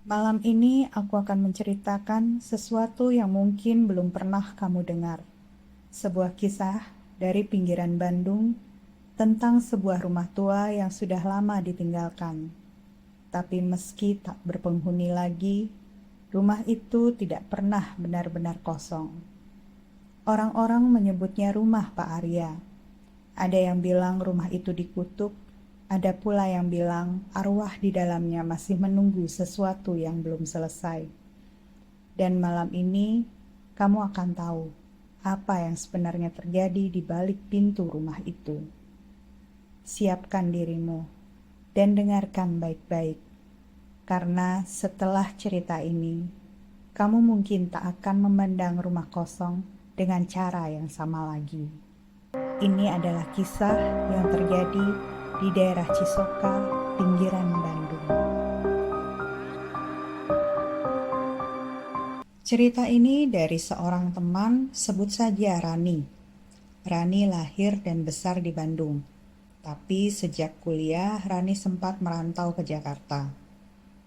Malam ini aku akan menceritakan sesuatu yang mungkin belum pernah kamu dengar. Sebuah kisah dari pinggiran Bandung tentang sebuah rumah tua yang sudah lama ditinggalkan. Tapi meski tak berpenghuni lagi, rumah itu tidak pernah benar-benar kosong. Orang-orang menyebutnya rumah Pak Arya. Ada yang bilang rumah itu dikutuk, ada pula yang bilang arwah di dalamnya masih menunggu sesuatu yang belum selesai. Dan malam ini, kamu akan tahu apa yang sebenarnya terjadi di balik pintu rumah itu. Siapkan dirimu dan dengarkan baik-baik, karena setelah cerita ini, kamu mungkin tak akan memandang rumah kosong dengan cara yang sama lagi. Ini adalah kisah yang terjadi di daerah Cisoka, pinggiran Bandung. Cerita ini dari seorang teman, sebut saja Rani. Rani lahir dan besar di Bandung, tapi sejak kuliah Rani sempat merantau ke Jakarta.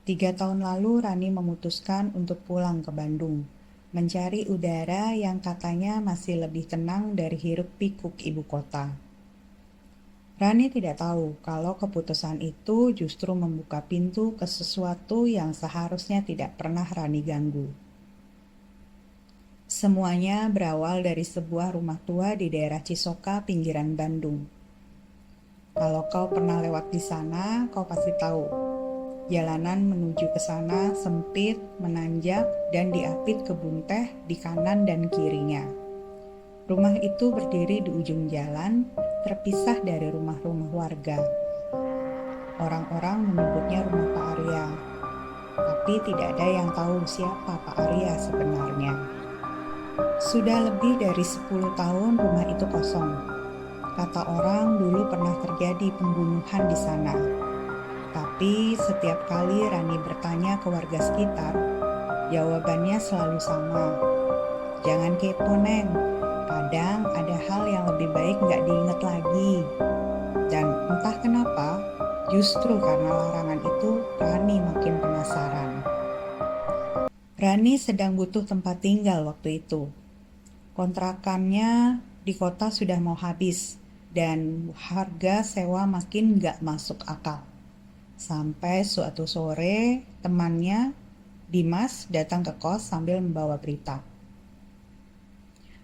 3 tahun lalu Rani memutuskan untuk pulang ke Bandung, mencari udara yang katanya masih lebih tenang dari hiruk pikuk ibu kota. Rani tidak tahu kalau keputusan itu justru membuka pintu ke sesuatu yang seharusnya tidak pernah Rani ganggu. Semuanya berawal dari sebuah rumah tua di daerah Cisoka, pinggiran Bandung. Kalau kau pernah lewat di sana, kau pasti tahu. Jalanan menuju ke sana sempit, menanjak, dan diapit kebun teh di kanan dan kirinya. Rumah itu berdiri di ujung jalan, terpisah dari rumah-rumah warga. Orang-orang menyebutnya rumah Pak Arya, tapi tidak ada yang tahu siapa Pak Arya sebenarnya. Sudah lebih dari 10 tahun rumah itu kosong. Kata orang dulu pernah terjadi pembunuhan di sana. Tapi setiap kali Rani bertanya ke warga sekitar, jawabannya selalu sama. Jangan kepo, Neng. Kadang ada hal yang lebih baik nggak diingat lagi. Dan entah kenapa, justru karena larangan itu, Rani makin penasaran. Rani sedang butuh tempat tinggal waktu itu. Kontrakannya di kota sudah mau habis, dan harga sewa makin nggak masuk akal. Sampai suatu sore, temannya, Dimas, datang ke kos sambil membawa berita.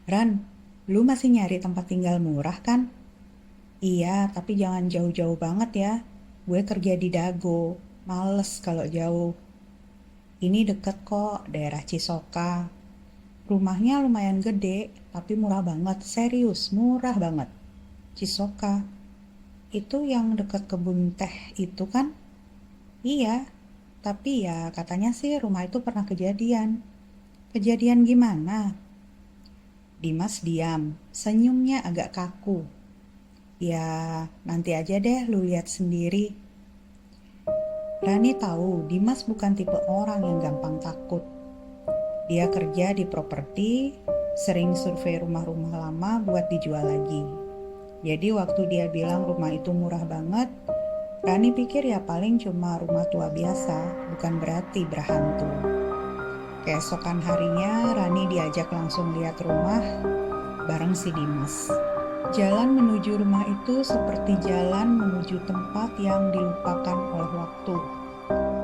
"Ran, lu masih nyari tempat tinggal murah kan?" "Iya, tapi jangan jauh-jauh banget ya. Gue kerja di Dago, males kalau jauh." "Ini deket kok, daerah Cisoka. Rumahnya lumayan gede, tapi murah banget, serius, murah banget." "Cisoka? Itu yang deket kebun teh itu kan?" "Iya, tapi ya katanya sih rumah itu pernah kejadian." "Kejadian gimana?" Dimas diam, senyumnya agak kaku. "Ya, nanti aja deh lu lihat sendiri." Rani tahu Dimas bukan tipe orang yang gampang takut. Dia kerja di properti, sering survei rumah-rumah lama buat dijual lagi. Jadi waktu dia bilang rumah itu murah banget, Rani pikir ya paling cuma rumah tua biasa, bukan berarti berhantu. Keesokan harinya Rani diajak langsung lihat rumah bareng si Dimas. Jalan menuju rumah itu seperti jalan menuju tempat yang dilupakan oleh waktu.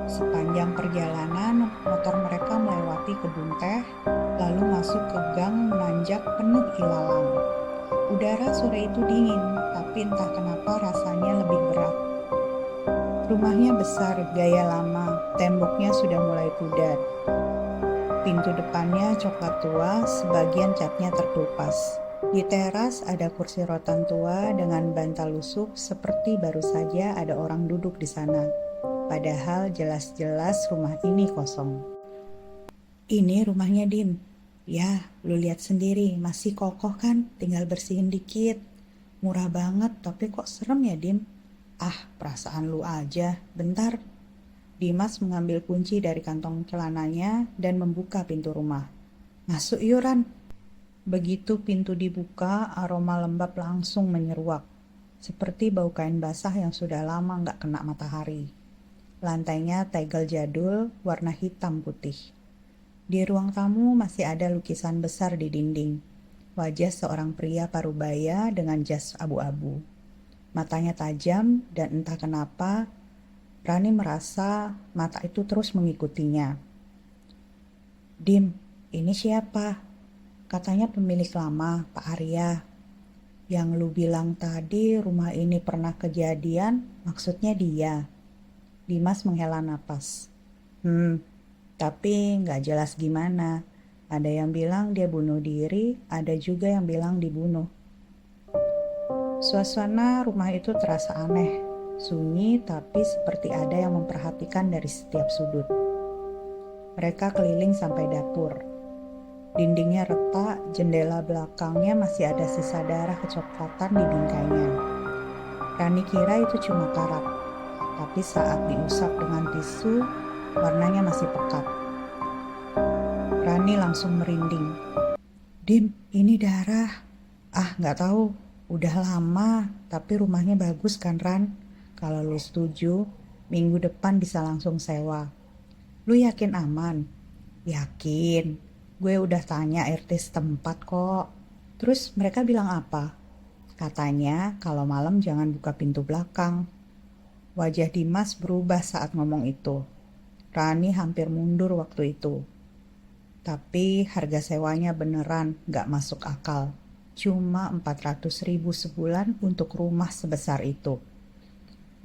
Sepanjang perjalanan, motor mereka melewati kebun teh, lalu masuk ke gang menanjak penuh ilalang. Udara sore itu dingin, tapi entah kenapa rasanya lebih berat. Rumahnya besar, gaya lama, temboknya sudah mulai pudar. Pintu depannya coklat tua, sebagian catnya terkelupas. Di teras ada kursi rotan tua dengan bantal lusuh seperti baru saja ada orang duduk di sana. Padahal jelas-jelas rumah ini kosong. "Ini rumahnya, Dim." "Ya, lu lihat sendiri, masih kokoh kan, tinggal bersihin dikit." "Murah banget, tapi kok serem ya, Dim?" "Ah, perasaan lu aja. Bentar." Dimas mengambil kunci dari kantong celananya dan membuka pintu rumah. "Masuk yuran." Begitu pintu dibuka, aroma lembab langsung menyeruak, seperti bau kain basah yang sudah lama nggak kena matahari. Lantainya tegel jadul, warna hitam putih. Di ruang tamu masih ada lukisan besar di dinding. Wajah seorang pria parubaya dengan jas abu-abu. Matanya tajam dan entah kenapa Rani merasa mata itu terus mengikutinya. "Dim, ini siapa?" Katanya pemilik lama, Pak Arya. "Yang lu bilang tadi rumah ini pernah kejadian, maksudnya dia." Dimas menghela napas. Tapi nggak jelas gimana. Ada yang bilang dia bunuh diri, ada juga yang bilang dibunuh. Suasana rumah itu terasa aneh, sunyi tapi seperti ada yang memperhatikan dari setiap sudut. Mereka keliling sampai dapur. Dindingnya retak, jendela belakangnya masih ada sisa darah kecoklatan di bingkainya. Rani kira itu cuma karat, tapi saat diusap dengan tisu, warnanya masih pekat. Rani langsung merinding. "Dim, ini darah." "Ah, nggak tahu. Udah lama, tapi rumahnya bagus kan, Ran? Kalau lu setuju, minggu depan bisa langsung sewa." "Lu yakin aman?" "Yakin. Gue udah tanya RT setempat kok." "Terus mereka bilang apa?" "Katanya kalau malam jangan buka pintu belakang." Wajah Dimas berubah saat ngomong itu. Rani hampir mundur waktu itu. Tapi harga sewanya beneran gak masuk akal. Cuma 400.000 sebulan untuk rumah sebesar itu.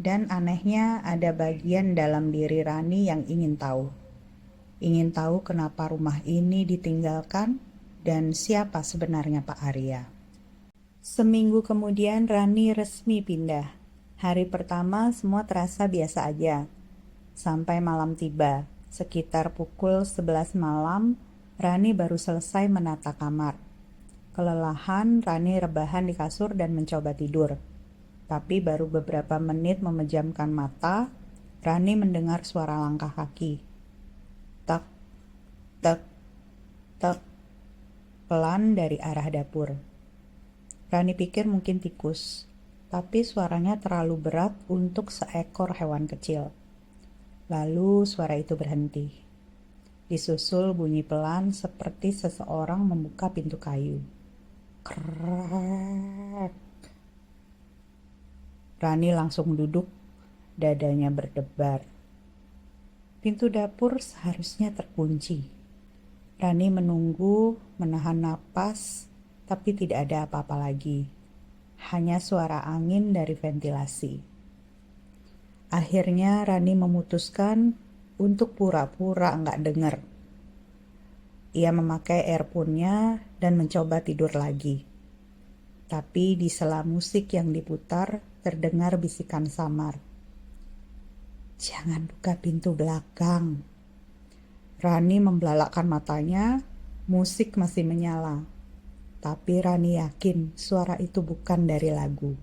Dan anehnya ada bagian dalam diri Rani yang ingin tahu. Ingin tahu kenapa rumah ini ditinggalkan dan siapa sebenarnya Pak Arya. Seminggu kemudian Rani resmi pindah. Hari pertama semua terasa biasa aja. Sampai malam tiba, sekitar pukul 11 malam, Rani baru selesai menata kamar. Kelelahan, Rani rebahan di kasur dan mencoba tidur. Tapi baru beberapa menit memejamkan mata, Rani mendengar suara langkah kaki. Tak, tak, tak, pelan dari arah dapur. Rani pikir mungkin tikus, tapi suaranya terlalu berat untuk seekor hewan kecil. Lalu suara itu berhenti. Disusul bunyi pelan seperti seseorang membuka pintu kayu. Krek. Rani langsung duduk, dadanya berdebar. Pintu dapur seharusnya terkunci. Rani menunggu, menahan napas, tapi tidak ada apa-apa lagi. Hanya suara angin dari ventilasi. Akhirnya Rani memutuskan untuk pura-pura nggak dengar. Ia memakai earphone-nya dan mencoba tidur lagi. Tapi di sela musik yang diputar terdengar bisikan samar. "Jangan buka pintu belakang." Rani membelalakkan matanya, musik masih menyala. Tapi Rani yakin suara itu bukan dari lagu.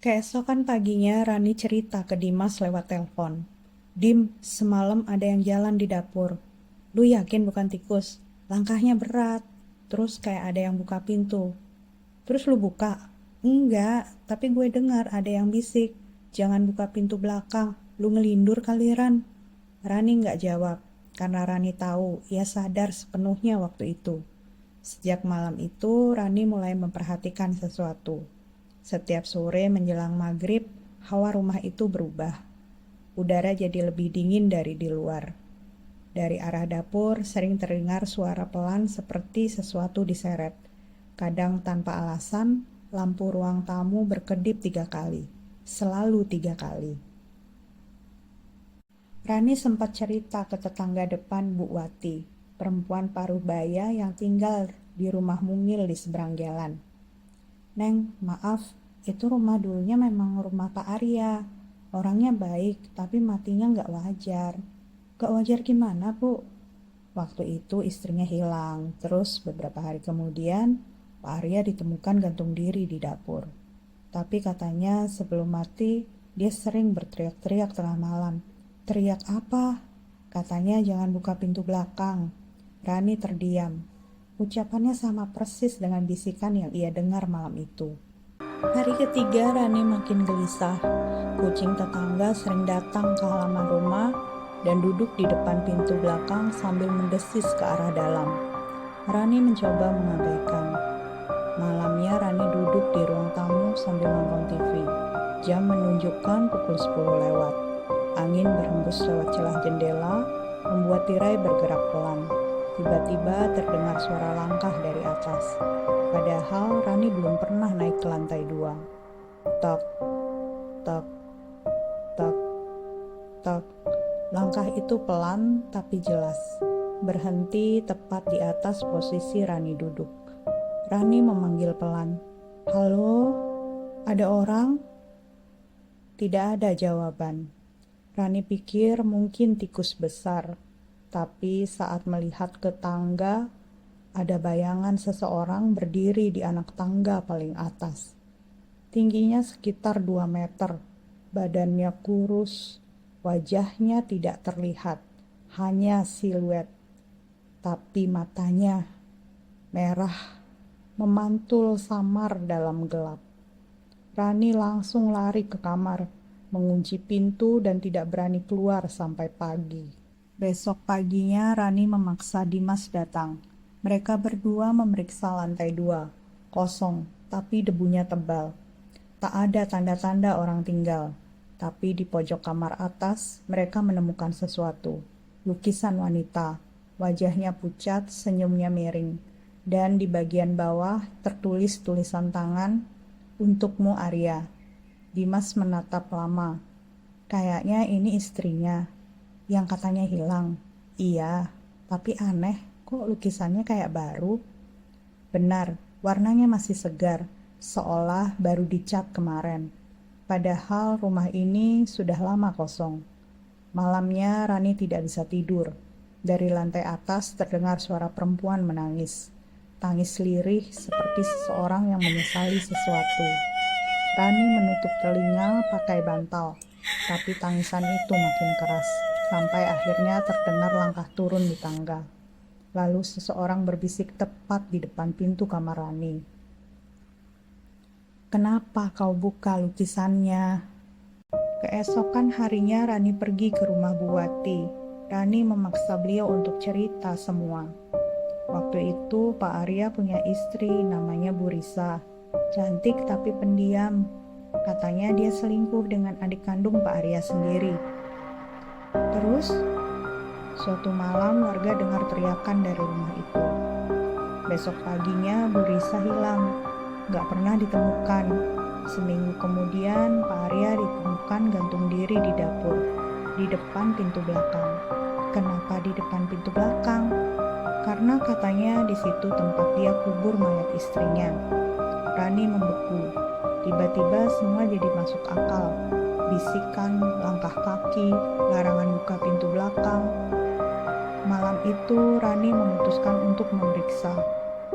Keesokan paginya Rani cerita ke Dimas lewat telepon. "Dim, semalam ada yang jalan di dapur. Lu yakin bukan tikus? Langkahnya berat. Terus kayak ada yang buka pintu." "Terus lu buka?" "Enggak, tapi gue dengar ada yang bisik. Jangan buka pintu belakang, lu ngelindur kali Ran." Rani nggak jawab, karena Rani tahu ia sadar sepenuhnya waktu itu. Sejak malam itu, Rani mulai memperhatikan sesuatu. Setiap sore menjelang maghrib, hawa rumah itu berubah. Udara jadi lebih dingin dari di luar. Dari arah dapur sering terdengar suara pelan seperti sesuatu diseret. Kadang tanpa alasan, lampu ruang tamu berkedip 3 kali. Selalu 3 kali. Rani sempat cerita ke tetangga depan Bu Wati, perempuan parubaya yang tinggal di rumah mungil di seberang jalan. "Neng, maaf, itu rumah dulunya memang rumah Pak Arya. Orangnya baik, tapi matinya nggak wajar." "Nggak wajar gimana, Bu?" "Waktu itu istrinya hilang, terus beberapa hari kemudian Pak Arya ditemukan gantung diri di dapur. Tapi katanya sebelum mati, dia sering berteriak-teriak tengah malam." "Teriak apa?" "Katanya jangan buka pintu belakang." Rani terdiam. Ucapannya sama persis dengan bisikan yang ia dengar malam itu. Hari ketiga Rani makin gelisah. Kucing tetangga sering datang ke halaman rumah dan duduk di depan pintu belakang sambil mendesis ke arah dalam. Rani mencoba mengabaikan. Malamnya Rani duduk di ruang tamu sambil nonton TV. Jam menunjukkan pukul 10 lewat. Angin berhembus lewat celah jendela, membuat tirai bergerak pelan. Tiba-tiba terdengar suara langkah dari atas. Padahal Rani belum pernah naik ke lantai 2. Tok, tok, tok, tok. Langkah itu pelan tapi jelas. Berhenti tepat di atas posisi Rani duduk. Rani memanggil pelan. Halo, ada orang? Tidak ada jawaban. Rani pikir mungkin tikus besar. Tapi saat melihat ke tangga, ada bayangan seseorang berdiri di anak tangga paling atas. Tingginya sekitar 2 meter, badannya kurus, wajahnya tidak terlihat, hanya siluet. Tapi matanya merah, memantul samar dalam gelap. Rani langsung lari ke kamar, mengunci pintu dan tidak berani keluar sampai pagi. Besok paginya Rani memaksa Dimas datang. Mereka berdua memeriksa lantai 2, kosong, tapi debunya tebal. Tak ada tanda-tanda orang tinggal, tapi di pojok kamar atas mereka menemukan sesuatu. Lukisan wanita, wajahnya pucat, senyumnya miring, dan di bagian bawah tertulis tulisan tangan, "Untukmu Arya." Dimas menatap lama. Kayaknya ini istrinya, yang katanya hilang. Iya, tapi aneh. Kok lukisannya kayak baru? Benar, warnanya masih segar, seolah baru dicat kemarin. Padahal rumah ini sudah lama kosong. Malamnya Rani tidak bisa tidur. Dari lantai atas terdengar suara perempuan menangis. Tangis lirih seperti seseorang yang menyesali sesuatu. Rani menutup telinga pakai bantal, tapi tangisan itu makin keras, sampai akhirnya terdengar langkah turun di tangga. Lalu seseorang berbisik tepat di depan pintu kamar Rani. Kenapa kau buka lukisannya? Keesokan harinya Rani pergi ke rumah Bu Wati. Rani memaksa beliau untuk cerita semua. Waktu itu Pak Arya punya istri namanya Bu Risa. Cantik tapi pendiam. Katanya dia selingkuh dengan adik kandung Pak Arya sendiri. Terus? Suatu malam warga dengar teriakan dari rumah itu. Besok paginya Bu Risa hilang, gak pernah ditemukan. Seminggu kemudian Pak Arya ditemukan gantung diri di dapur, di depan pintu belakang. Kenapa di depan pintu belakang? Karena katanya di situ tempat dia kubur mayat istrinya. Rani membeku. Tiba-tiba semua jadi masuk akal. Bisikan, langkah kaki, larangan buka pintu belakang. Malam itu Rani memutuskan untuk memeriksa,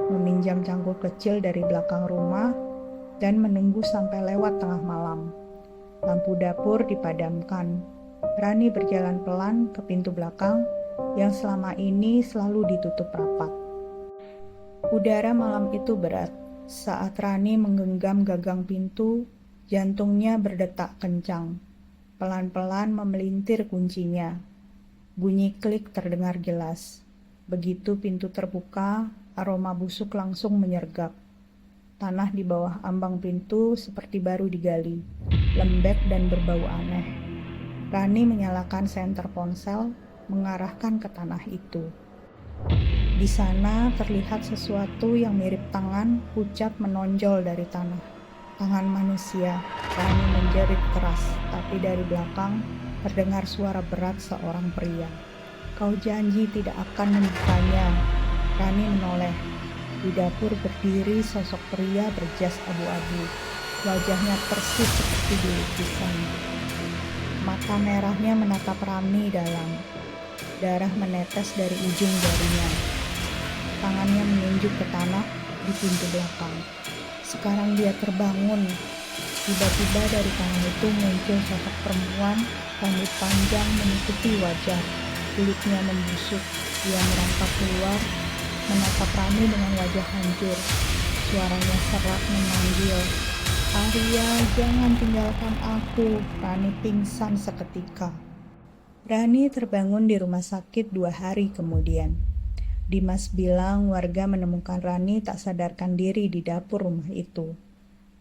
meminjam cangkul kecil dari belakang rumah, dan menunggu sampai lewat tengah malam. Lampu dapur dipadamkan. Rani berjalan pelan ke pintu belakang yang selama ini selalu ditutup rapat. Udara malam itu berat. Saat Rani menggenggam gagang pintu, jantungnya berdetak kencang. Pelan-pelan memelintir kuncinya. Bunyi klik terdengar jelas. Begitu pintu terbuka, aroma busuk langsung menyergap. Tanah di bawah ambang pintu seperti baru digali, lembek dan berbau aneh. Rani menyalakan senter ponsel, mengarahkan ke tanah itu. Di sana terlihat sesuatu yang mirip tangan pucat menonjol dari tanah. Tangan manusia. Rani menjerit keras, tapi dari belakang terdengar suara berat seorang pria. Kau janji tidak akan membukanya. Rani menoleh. Di dapur berdiri sosok pria berjas abu-abu. Wajahnya persis seperti di lukisan. Mata merahnya menatap Rani dalam. Darah menetes dari ujung jarinya. Tangannya menunjuk ke tanah di pintu belakang. Sekarang dia terbangun. Tiba-tiba dari tanah itu muncul sosok perempuan, rambut panjang menutupi wajah, kulitnya membusuk. Dia merangkak keluar, menatap Rani dengan wajah hancur. Suaranya serak memanggil, Arya, jangan tinggalkan aku. Rani pingsan seketika. Rani terbangun di rumah sakit 2 hari kemudian. Dimas bilang warga menemukan Rani tak sadarkan diri di dapur rumah itu.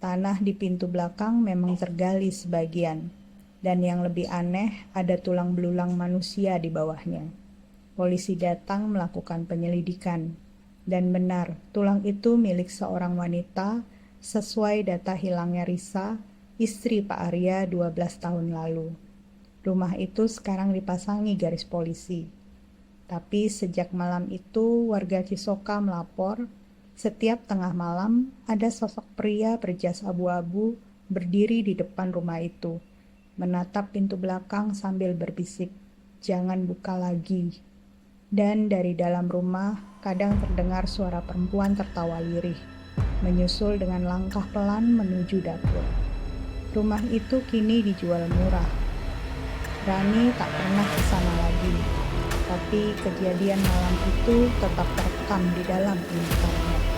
Tanah di pintu belakang memang tergali sebagian. Dan yang lebih aneh, ada tulang belulang manusia di bawahnya. Polisi datang melakukan penyelidikan. Dan benar, tulang itu milik seorang wanita sesuai data hilangnya Risa, istri Pak Arya 12 tahun lalu. Rumah itu sekarang dipasangi garis polisi. Tapi sejak malam itu warga Cisoka melapor, setiap tengah malam ada sosok pria berjas abu-abu berdiri di depan rumah itu, menatap pintu belakang sambil berbisik, "Jangan buka lagi." Dan dari dalam rumah kadang terdengar suara perempuan tertawa lirih, menyusul dengan langkah pelan menuju dapur. Rumah itu kini dijual murah. Rani tak pernah ke sana lagi, tapi kejadian malam itu tetap terekam di dalam ingatannya.